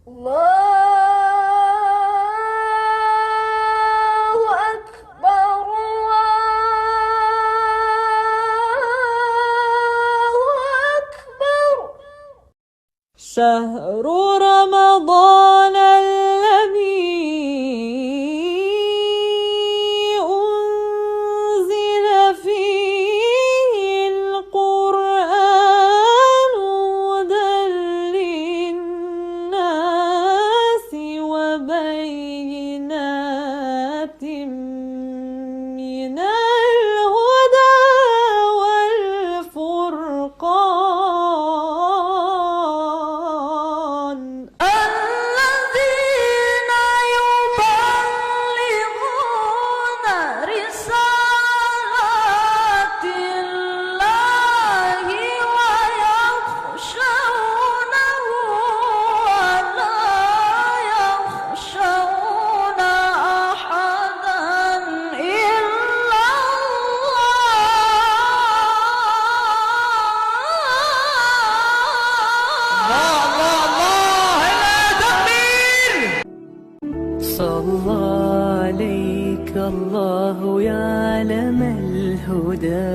Allahu Akbar, Allahu Akbar. Syahrul Ramadan الله يا علم الهدى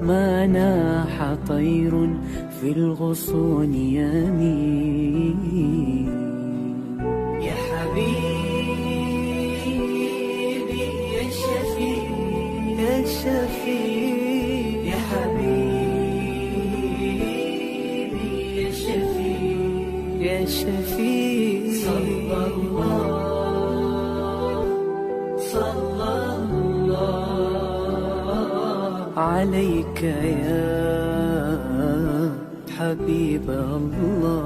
ما ناح طير في الغصون يمين يا حبيبي يا شفيع يا شفيع يا حبيبي يا شفيع يا شفيع صلى الله عليك يا حبيب الله.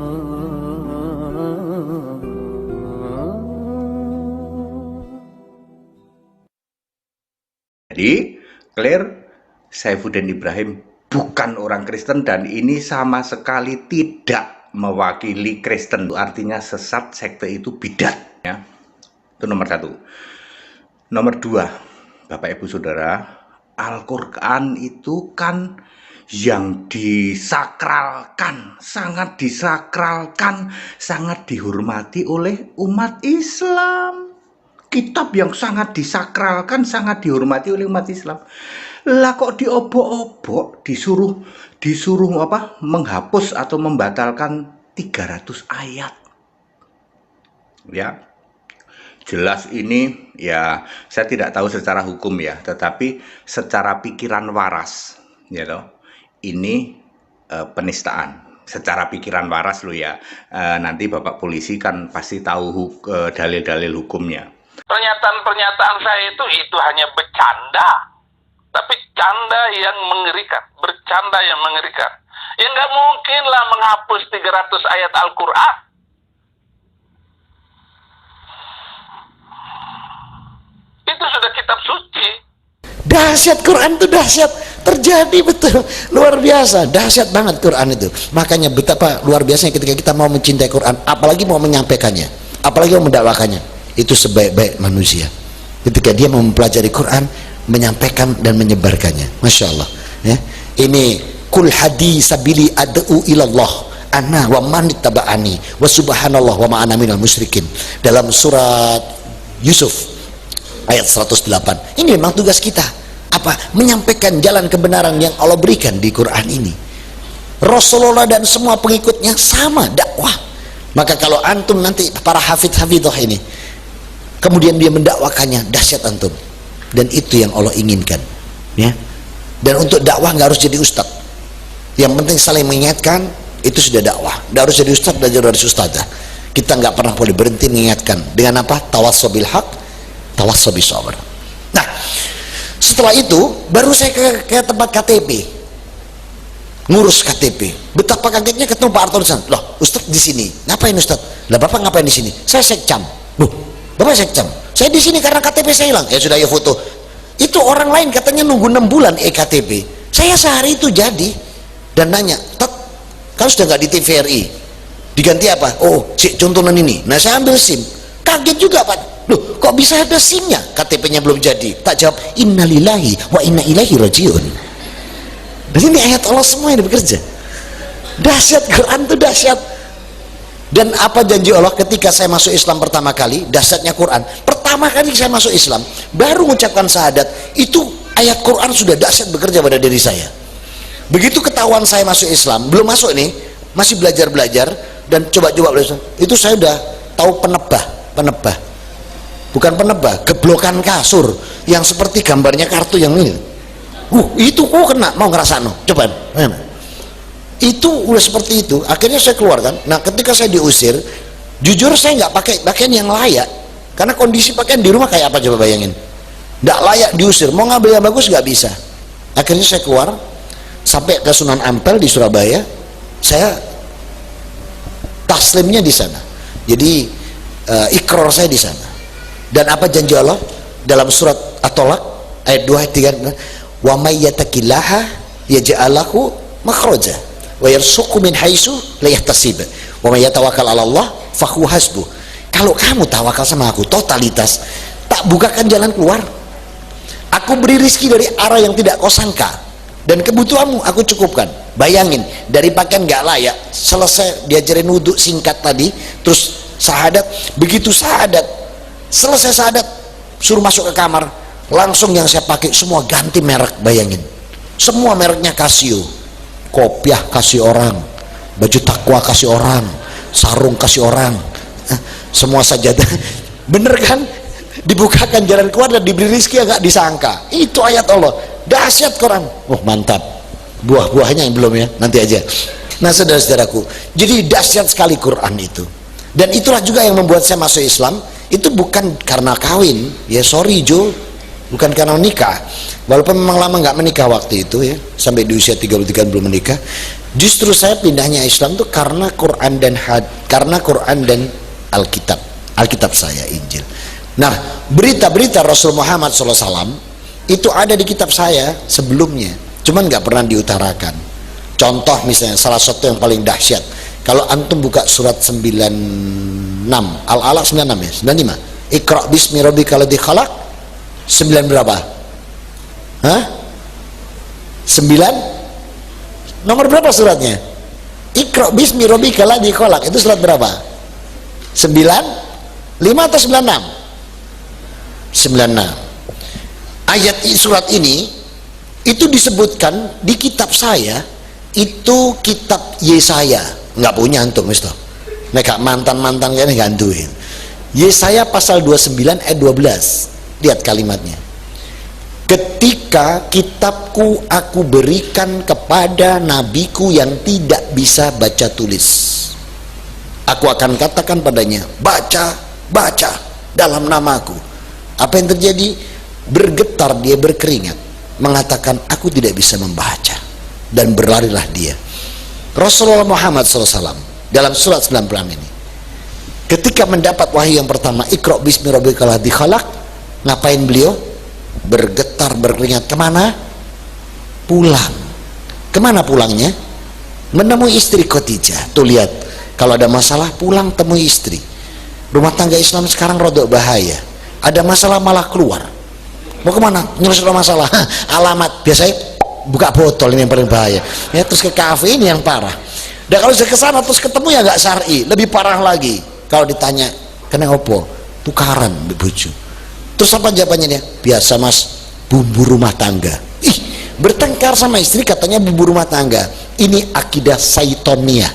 Jadi, Claire Saifuddin Ibrahim bukan orang Kristen dan ini sama sekali tidak mewakili Kristen. Artinya sesat, sekte itu bidat. Ya. Itu nomor satu. Nomor dua, Bapak Ibu Saudara, Al-Quran itu kan yang disakralkan, sangat disakralkan, sangat dihormati oleh umat Islam. Kitab yang sangat disakralkan, sangat dihormati oleh umat Islam. Lah kok diobok-obok, disuruh apa? Menghapus atau membatalkan 300 ayat. Ya. Jelas ini ya, saya tidak tahu secara hukum ya, tetapi secara pikiran waras, ya toh, ini penistaan. Secara pikiran waras lo ya, nanti Bapak polisi kan pasti tahu dalil-dalil hukumnya. Pernyataan-pernyataan saya itu hanya bercanda, tapi canda yang mengerikan, bercanda yang mengerikan. Ya nggak mungkin lah menghapus 300 ayat Al-Quran. Itu sudah kitab suci. Dahsyat Quran itu dahsyat, terjadi betul, luar biasa, dahsyat banget Quran itu. Makanya betapa luar biasanya ketika kita mau mencintai Quran, apalagi mau menyampaikannya, apalagi mau mendakwakannya. Itu sebaik-baik manusia ketika dia mau mempelajari Quran, menyampaikan dan menyebarkannya. Masya Allah ya. Ini kul hadi sabili ad'u ilallah ana wa man ittaba'ani wa subhanallah wa ma ana minal musyrikin, dalam surat Yusuf ayat 108. Ini memang tugas kita, apa? Menyampaikan jalan kebenaran yang Allah berikan di Quran ini. Rasulullah dan semua pengikutnya sama dakwah. Maka kalau antum nanti para hafidh-hafidhah ini kemudian dia mendakwakannya, dahsyat antum. Dan itu yang Allah inginkan, ya. Dan untuk dakwah nggak harus jadi ustaz. Yang penting saling mengingatkan, itu sudah dakwah. Nggak harus jadi ustaz, belajar dari ustazah. Kita nggak pernah boleh berhenti mengingatkan dengan apa? Tawassaw bil haq, tawassaw bis sabr. Nah, setelah itu baru saya ke tempat KTP, ngurus KTP. Betapa kagetnya ketemu Pak Arthur. Loh, Ustadz di sini. Ngapain Ustadz? Lah Bapak ngapain di sini? Saya sekcam. Loh, Bapak sekcam? Saya di sini karena KTP saya hilang. Ya sudah, ya foto. Itu orang lain katanya nunggu 6 bulan ektp. Saya sehari itu jadi dan nanya, "Tet, kan sudah nggak di TVRI? Diganti apa?" "Oh, cik contohan ini." Nah, saya ambil SIM. Kaget juga Pak. Loh, kok bisa ada SIM-nya? KTP-nya belum jadi. Tak jawab, innalillahi wa inna ilaihi rajiun. Dan ini ayat Allah semua yang bekerja. Dahsyat Quran itu dahsyat. Dan apa janji Allah ketika saya masuk Islam pertama kali? Dahsyatnya Quran. Pertama kali saya masuk Islam, baru mengucapkan syahadat, itu ayat Quran sudah dahsyat bekerja pada diri saya. Begitu ketahuan saya masuk Islam, belum masuk nih, masih belajar-belajar dan coba-coba belajar, itu saya udah tahu penebah, bukan penebah, geblokan kasur yang seperti gambarnya kartu yang ini. Itu kena, mau ngerasano, coba. Itu udah seperti itu. Akhirnya saya keluarkan. Nah, ketika saya diusir, jujur saya nggak pakai pakaian yang layak, karena kondisi pakaian di rumah kayak apa coba bayangin. Nggak layak diusir, mau ngambil yang bagus nggak bisa. Akhirnya saya keluar sampai ke Sunan Ampel di Surabaya. Saya taslimnya di sana. Jadi ikrar saya di sana. Dan apa janji Allah dalam surat At-Tolak ayat 2 ayat 3, wa may yattaqillaha yaj'al lahu makhraja wa yarzuqhu min haitsu la yahtasib wa may yatawakkal 'ala Allah fa huwa hasbuh. Kalau kamu tawakal sama aku totalitas, tak bukakan jalan keluar. Aku beri rizki dari arah yang tidak kau sangka, dan kebutuhanmu aku cukupkan. Bayangin, dari pakaian gak layak, selesai diajarin wudhu singkat tadi, terus syahadat. Begitu syahadat, selesai syahadat, suruh masuk ke kamar, langsung yang saya pakai semua ganti merek. Bayangin, semua mereknya Casio, kopiah kasih orang, baju takwa kasih orang, sarung kasih orang, semua sajadah. Bener kan? Dibukakan jalan keluar dan diberi rizki yang gak disangka. Itu ayat Allah, dahsyat Quran. Mantap. Buah-buahnya yang belum ya, nanti aja. Nah, saudara-saudaraku, jadi dahsyat sekali Quran itu. Dan itulah juga yang membuat saya masuk Islam. Itu bukan karena kawin ya, sorry Jo, bukan karena nikah. Walaupun memang lama nggak menikah waktu itu ya, sampai di usia 33 belum menikah. Justru saya pindahnya Islam tuh karena Quran dan Alkitab saya, Injil. Nah, berita-berita Rasul Muhammad SAW itu ada di kitab saya sebelumnya, cuman nggak pernah diutarakan. Contoh misalnya salah satu yang paling dahsyat, kalau antum buka surat 96 Al-Alaq 96 ya, 95, Iqra bismi rabbikal ladzi khalaq, 9 berapa? Hah? 9? Nomor berapa suratnya? Iqra bismi rabbikal ladzi khalaq, itu surat berapa? 9? 5 atau 96? 96. Ayat surat ini itu disebutkan di kitab saya, itu kitab Yesaya. Nggak punya antum Mister, mereka mantan-mantan kayaknya gantuin. Yesaya pasal 29 ayat 12, lihat kalimatnya. Ketika kitabku aku berikan kepada nabiku yang tidak bisa baca tulis, aku akan katakan padanya, baca, baca dalam namaku. Apa yang terjadi? Bergetar dia, berkeringat, mengatakan aku tidak bisa membaca, dan berlarilah dia. Rasulullah Muhammad SAW dalam surat 96 ini, ketika mendapat wahyu yang pertama, Iqra bismi rabbikal ladzi khalaq, ngapain beliau? Bergetar, berkeringat. Kemana? Pulang. Kemana pulangnya? Menemui istri Khadijah. Tuh lihat, kalau ada masalah pulang temui istri. Rumah tangga Islam sekarang rodok bahaya. Ada masalah malah keluar. Mau kemana? Nyelesaikan masalah. Alamat biasanya buka botol, ini yang paling bahaya. Ya, terus ke kafe, ini yang parah. Dan kalau saya ke sana terus ketemu ya nggak syar'i, lebih parah lagi. Kalau ditanya, kena opo? Tukaran bojo. Terus apa jawabannya dia? Biasa mas, bumbu rumah tangga. Ih, bertengkar sama istri katanya bumbu rumah tangga. Ini akidah Saitonia.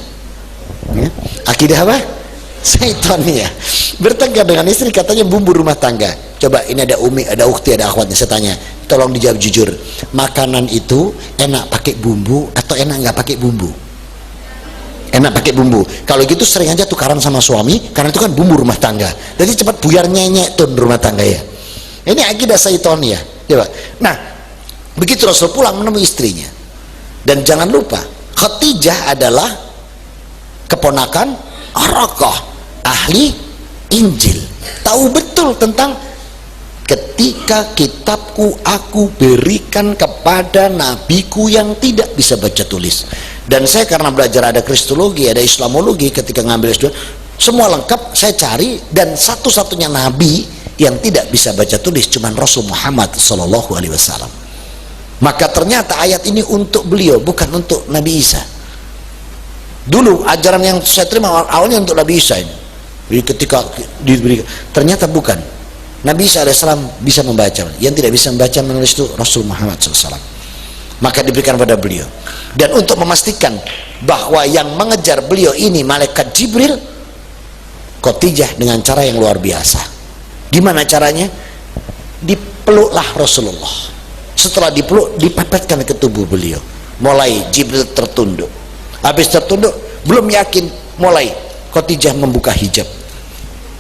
Ya? Akidah apa? Saitonia. Bertengkar dengan istri katanya bumbu rumah tangga. Coba ini ada umi, ada ukhti, ada akhwatnya, saya tanya, tolong dijawab jujur, makanan itu enak pakai bumbu atau enak nggak pakai bumbu? Enak pakai bumbu. Kalau gitu sering aja tukaran sama suami, karena itu kan bumbu rumah tangga, jadi cepat buyar nyenyek tun rumah tangga ya. Ini akidah Saitonia. Coba. Nah, begitu Rasul pulang menemui istrinya, dan jangan lupa Khadijah adalah keponakan Arakah, ahli Injil, tahu betul tentang ketika kitabku aku berikan kepada nabiku yang tidak bisa baca tulis. Dan saya karena belajar ada kristologi, ada islamologi, ketika ngambil S2 semua lengkap saya cari, dan satu-satunya nabi yang tidak bisa baca tulis cuman Rasul Muhammad SAW. Maka ternyata ayat ini untuk beliau, bukan untuk Nabi Isa. Dulu ajaran yang saya terima awalnya untuk Nabi Isa ini. Jadi ketika diberi, ternyata bukan. Nabi Isa AS bisa membaca. Yang tidak bisa membaca menulis itu Rasul Muhammad SAW. Maka diberikan pada beliau. Dan untuk memastikan bahwa yang mengejar beliau ini malaikat Jibril, Khadijah dengan cara yang luar biasa. Gimana caranya? Dipeluklah Rasulullah. Setelah dipeluk, dipepetkan ke tubuh beliau. Mulai Jibril tertunduk. Habis tertunduk, belum yakin, mulai Khadijah membuka hijab.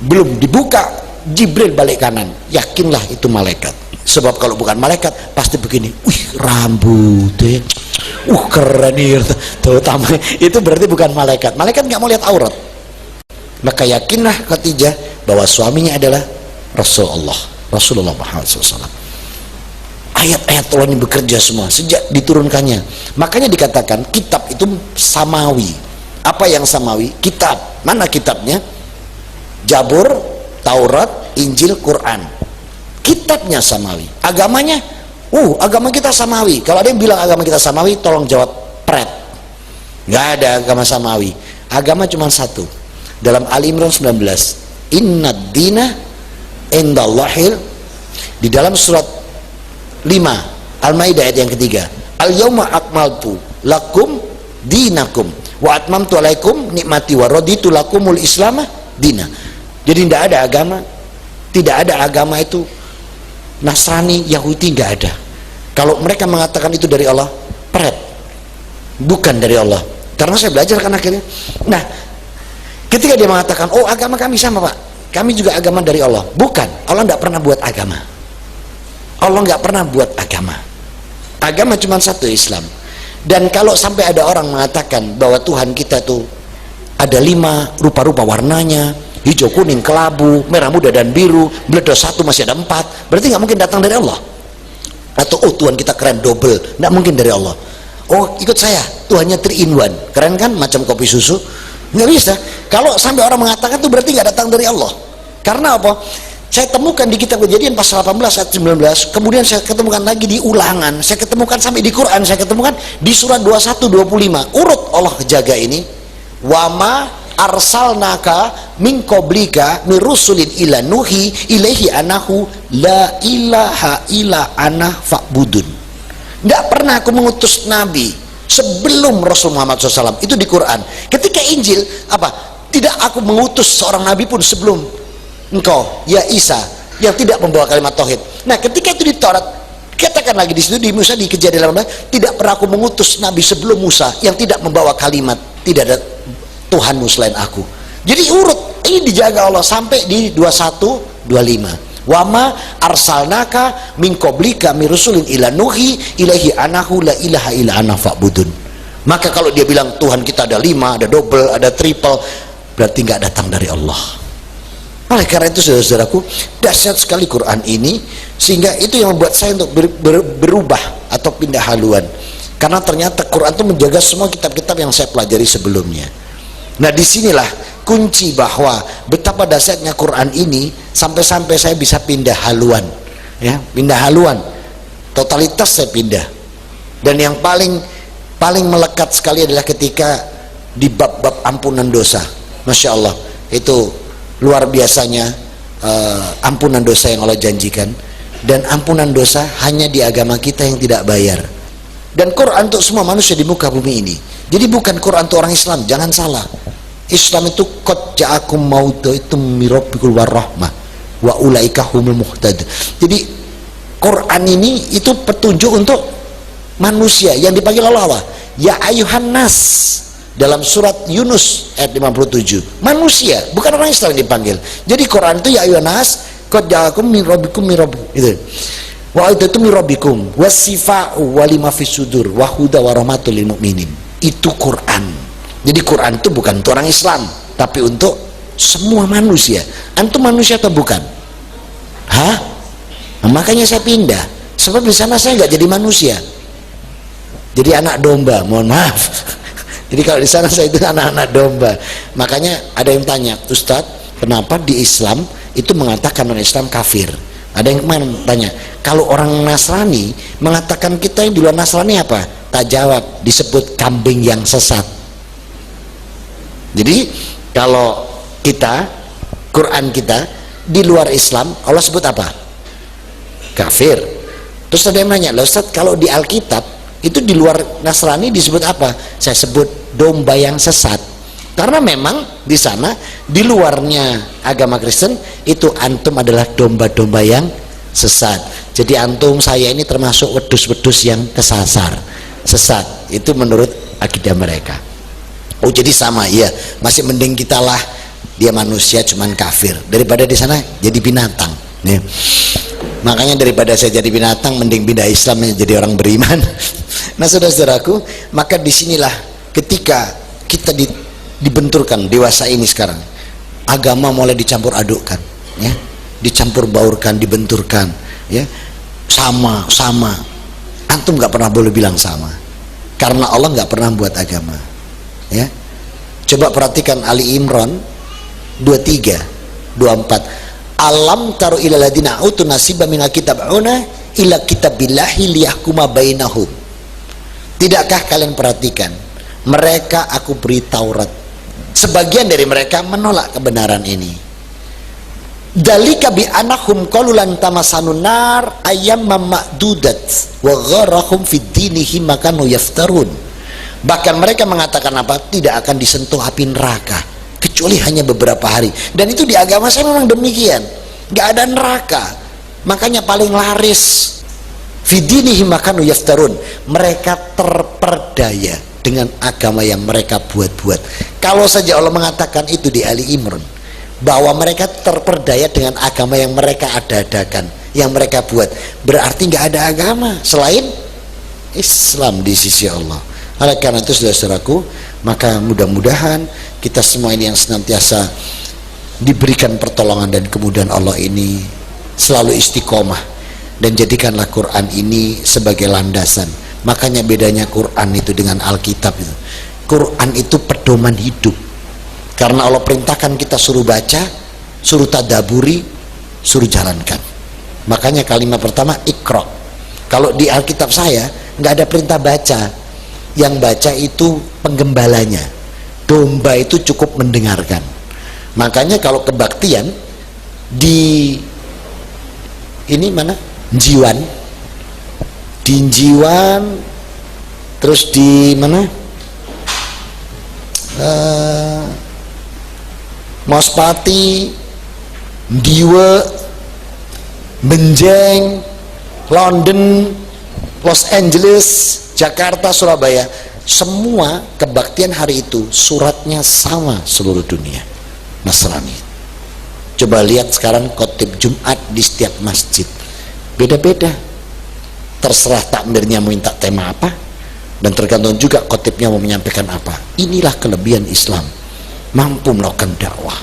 Belum dibuka, Jibril balik kanan. Yakinlah itu malaikat. Sebab kalau bukan malaikat pasti begini, wih rambutnya, keren nih, terutama itu berarti bukan malaikat. Malaikat nggak mau lihat aurat. Maka yakinlah Khadijah bahwa suaminya adalah Rasulullah Muhammad SAW. Ayat-ayat Allah ini bekerja semua sejak diturunkannya. Makanya dikatakan kitab itu samawi. Apa yang samawi? Kitab. Mana kitabnya? Zabur, Taurat, Injil, Quran. Kitabnya samawi. Agamanya, agama kita samawi. Kalau ada yang bilang agama kita samawi, tolong jawab pret. Nggak ada agama samawi. Agama cuma satu. Dalam Ali Imran 19, Innad dina indallahil, di dalam surat 5 Al-Maidah ayat yang ketiga, Al-yawma akmaltu lakum dinakum wa atmamtu alaikum nikmati wa raditu lakumul islamah dina. Jadi tidak ada agama, tidak ada agama itu Nasrani, Yahudi, nggak ada. Kalau mereka mengatakan itu dari Allah, pret, bukan dari Allah. Karena saya belajar kan akhirnya. Nah, ketika dia mengatakan, agama kami sama Pak, kami juga agama dari Allah, bukan. Allah nggak pernah buat agama. Allah nggak pernah buat agama. Agama cuma satu, Islam. Dan kalau sampai ada orang mengatakan bahwa Tuhan kita tuh ada 5 rupa-rupa warnanya, hijau, kuning, kelabu, merah muda dan biru, meledos 1 masih ada 4, berarti nggak mungkin datang dari Allah. Atau Tuhan kita keren double, nggak mungkin dari Allah. Ikut saya, Tuhannya 3 in 1, keren kan, macam kopi susu. Nggak bisa. Kalau sampai orang mengatakan itu berarti nggak datang dari Allah. Karena apa? Saya temukan di kitab Kejadian pasal 18 ayat 19, kemudian saya ketemukan lagi di Ulangan, saya ketemukan sampai di Quran, saya ketemukan di surat 21 25. Urut Allah jaga ini. Wama arsalnaka min qablika min rusulin ila nuhi ilaihi anahu la ilaha illa ana fa'budun. Tidak pernah aku mengutus nabi sebelum Rasul Muhammad SAW. Itu di Quran. Ketika Injil apa? Tidak aku mengutus seorang nabi pun sebelum engkau ya Isa yang tidak membawa kalimat tauhid. Nah, ketika itu di Taurat, katakan lagi di situ di Musa di Kejadian 18, tidak pernah aku mengutus nabi sebelum Musa yang tidak membawa kalimat tidak ada Tuhanmu selain aku. Jadi urut ini dijaga Allah sampai di 21 25. Wama arsalnaka min qablika min rusulin ila nuhi ilaihi anahu la ilaha illa ana fa'budun. Maka kalau dia bilang Tuhan kita ada 5, ada double, ada triple, berarti nggak datang dari Allah. Oleh karena itu saudara-saudaraku, dahsyat sekali Quran ini, sehingga itu yang membuat saya untuk berubah atau pindah haluan. Karena ternyata Quran itu menjaga semua kitab-kitab yang saya pelajari sebelumnya. Nah, disinilah kunci bahwa betapa dahsyatnya Quran ini, sampai-sampai saya bisa pindah haluan, ya, pindah haluan, totalitas saya pindah. Dan yang paling melekat sekali adalah ketika di bab-bab ampunan dosa. Masya Allah, itu luar biasanya ampunan dosa yang Allah janjikan. Dan ampunan dosa hanya di agama kita yang tidak bayar. Dan Quran untuk semua manusia di muka bumi ini. Jadi bukan Quran untuk orang Islam, jangan salah. Islam itu qad ja'akum mau'izatun min rabbikul warahmah wa ulaika humul muhtadun. Jadi Quran ini itu petunjuk untuk manusia yang dipanggil Allah. Ya ayuhan nas, dalam surat Yunus ayat 57, manusia, bukan orang Islam yang dipanggil. Jadi Quran itu ya ayuhan nas qad ja'akum min rabbikum gitu. Wa itu min rabbikum wasifa'u walima fis sudur wa huda wa rahmatul lil mu'minin. Itu Quran. Jadi Quran itu bukan untuk orang Islam, tapi untuk semua manusia. Antum manusia atau bukan? Hah? Nah, makanya saya pindah. Sebab di sana saya nggak jadi manusia. Jadi anak domba, mohon maaf. Jadi kalau di sana saya itu anak-anak domba. Makanya ada yang tanya, Ustadz, kenapa di Islam itu mengatakan orang Islam kafir? Ada yang kemarin tanya, kalau orang Nasrani mengatakan kita yang di luar Nasrani apa? Tak jawab, disebut kambing yang sesat. Jadi kalau kita, Quran kita di luar Islam, Allah sebut apa? Kafir. Terus ada yang nanya, Ustaz, kalau di Alkitab itu di luar Nasrani disebut apa? Saya sebut domba yang sesat. Karena memang di sana, di luarnya agama Kristen, itu antum adalah domba-domba yang sesat. Jadi antum, saya ini termasuk wedus-wedus yang kesasar, sesat. Itu menurut akidah mereka. Oh, jadi sama ya, masih mending kita lah, dia manusia cuman kafir daripada di sana jadi binatang ya. Makanya daripada saya jadi binatang, mending pindah Islam jadi orang beriman. Nah, saudara-saudaraku, maka disinilah ketika kita dibenturkan dewasa ini sekarang, agama mulai dicampur adukkan ya, dicampur baurkan, dibenturkan ya, sama antum nggak pernah boleh bilang sama, karena Allah nggak pernah buat agama ya. Coba perhatikan Ali Imran 23, 24. Alam taru ila ladina utu nasiba minal kitab'una ila kitabillahi liyahkuma bainahum. Tidakkah kalian perhatikan, mereka aku beri Taurat, sebagian dari mereka menolak kebenaran ini. Dalika bi anahum qalulan tamasanun nar ayyam ma'dudat wa gharahum fid dinihim makanu yaftarun. Bahkan mereka mengatakan apa? Tidak akan disentuh api neraka kecuali hanya beberapa hari. Dan itu di agama saya memang demikian, nggak ada neraka. Makanya paling laris fidinihim makanu yaftarun, mereka terperdaya dengan agama yang mereka buat-buat. Kalau saja Allah mengatakan itu di Ali Imran, bahwa mereka terperdaya dengan agama yang mereka ada-adakan, yang mereka buat, berarti nggak ada agama selain Islam di sisi Allah. Oleh karena itu, saudara-saudaraku, maka mudah-mudahan kita semua ini yang senantiasa diberikan pertolongan dan kemudahan Allah ini selalu istiqomah, dan jadikanlah Quran ini sebagai landasan. Makanya bedanya Quran itu dengan Alkitab itu, Quran itu pedoman hidup, karena Allah perintahkan kita suruh baca, suruh tadaburi, suruh jalankan. Makanya kalimat pertama Iqra. Kalau di Alkitab saya nggak ada perintah baca, yang baca itu penggembalanya, domba itu cukup mendengarkan. Makanya kalau kebaktian di ini mana Njiwan, di Njiwan, terus di mana Mospati, Ndiwe, Benjeng, London, Los Angeles, Jakarta, Surabaya, semua kebaktian hari itu suratnya sama seluruh dunia Nasrani. Coba lihat sekarang khotib Jumat di setiap masjid beda-beda, terserah takmirnya mau minta tema apa, dan tergantung juga khotibnya mau menyampaikan apa. Inilah kelebihan Islam, mampu melakukan dakwah,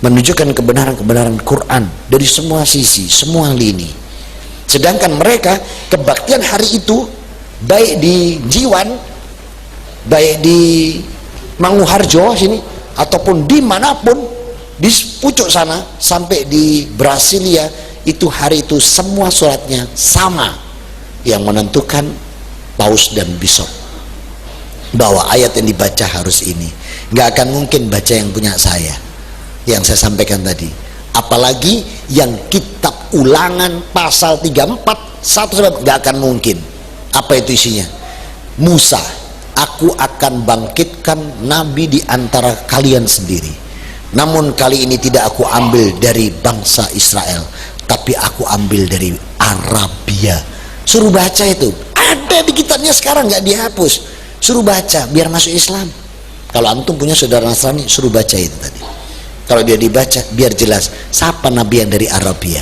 menunjukkan kebenaran-kebenaran Quran dari semua sisi, semua lini. Sedangkan mereka kebaktian hari itu baik di Njiwan, baik di Manguharjo sini, ataupun dimanapun di pucuk sana sampai di Brasilia, itu hari itu semua suratnya sama, yang menentukan paus dan bisop bahwa ayat yang dibaca harus ini. Nggak akan mungkin baca yang punya saya, yang saya sampaikan tadi, apalagi yang kitab ulangan pasal 34 satu sebab, nggak akan mungkin. Apa itu isinya? Musa, aku akan bangkitkan nabi di antara kalian sendiri, namun kali ini tidak aku ambil dari bangsa Israel, tapi aku ambil dari Arabia. Suruh baca itu, ada di kitabnya sekarang, nggak dihapus. Suruh baca biar masuk Islam. Kalau antum punya saudara Nasrani, suruh baca itu tadi. Kalau dia dibaca biar jelas siapa nabi yang dari Arabia.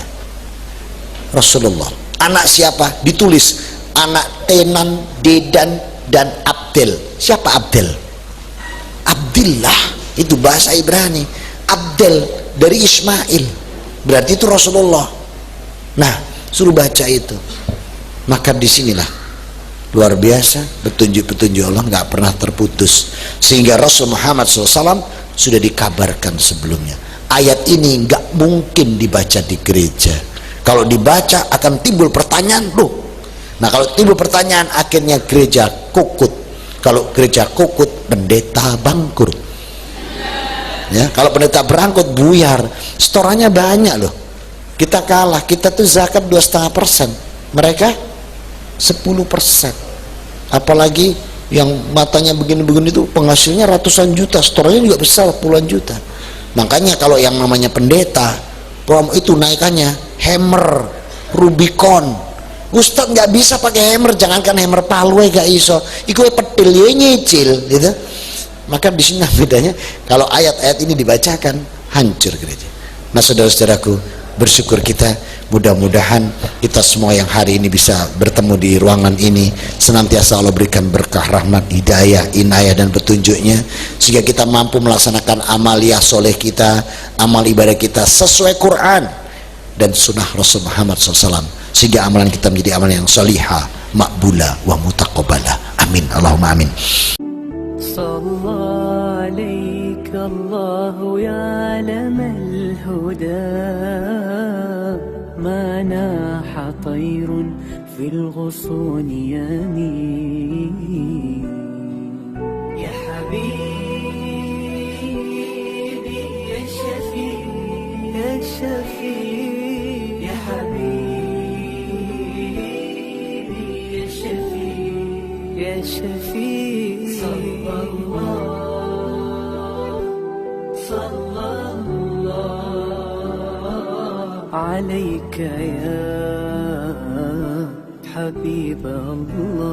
Rasulullah. Anak siapa? Ditulis anak Tenan, Dedan, dan Abdel. Siapa Abdel? Abdillah, itu bahasa Ibrani. Abdel dari Ismail, berarti itu Rasulullah. Nah, suruh baca itu. Maka disinilah luar biasa petunjuk-petunjuk Allah nggak pernah terputus, sehingga Rasul Muhammad SAW sudah dikabarkan sebelumnya. Ayat ini nggak mungkin dibaca di gereja. Kalau dibaca akan timbul pertanyaan, loh. Nah, kalau timbul pertanyaan akhirnya gereja kukut. Kalau gereja kukut, pendeta bangkrut. Ya, kalau pendeta berangkut buyar, setorannya banyak loh. Kita kalah, kita tuh zakat 2,5%, mereka 10%. Apalagi yang matanya begini-begini itu penghasilnya ratusan juta, setorannya juga besar, puluhan juta. Makanya kalau yang namanya pendeta, promo itu naikannya hammer, Rubicon. Ustadz nggak bisa pakai hammer, jangankan hammer palu gak iso, iku petil ya nyicil, gitu. Maka di sini bedanya kalau ayat-ayat ini dibacakan hancur gereja. Nah saudara-saudaraku, bersyukur kita, mudah-mudahan kita semua yang hari ini bisa bertemu di ruangan ini senantiasa Allah berikan berkah, rahmat, hidayah, inayah dan petunjuknya, sehingga kita mampu melaksanakan amaliyah soleh kita, amal ibadah kita sesuai Quran dan sunnah Rasul Muhammad SAW, sehingga amalan kita menjadi amalan yang salihah, makbula wa mutaqabbala. Amin, Allahumma amin. صلى عليك الله يا علم الهدى ما ناح طير في الغصون يمين يا حبيبي يا شفيع يا شفيع يا حبيبي يا شفيع يا شفيع صلى الله عليك يا حبيب الله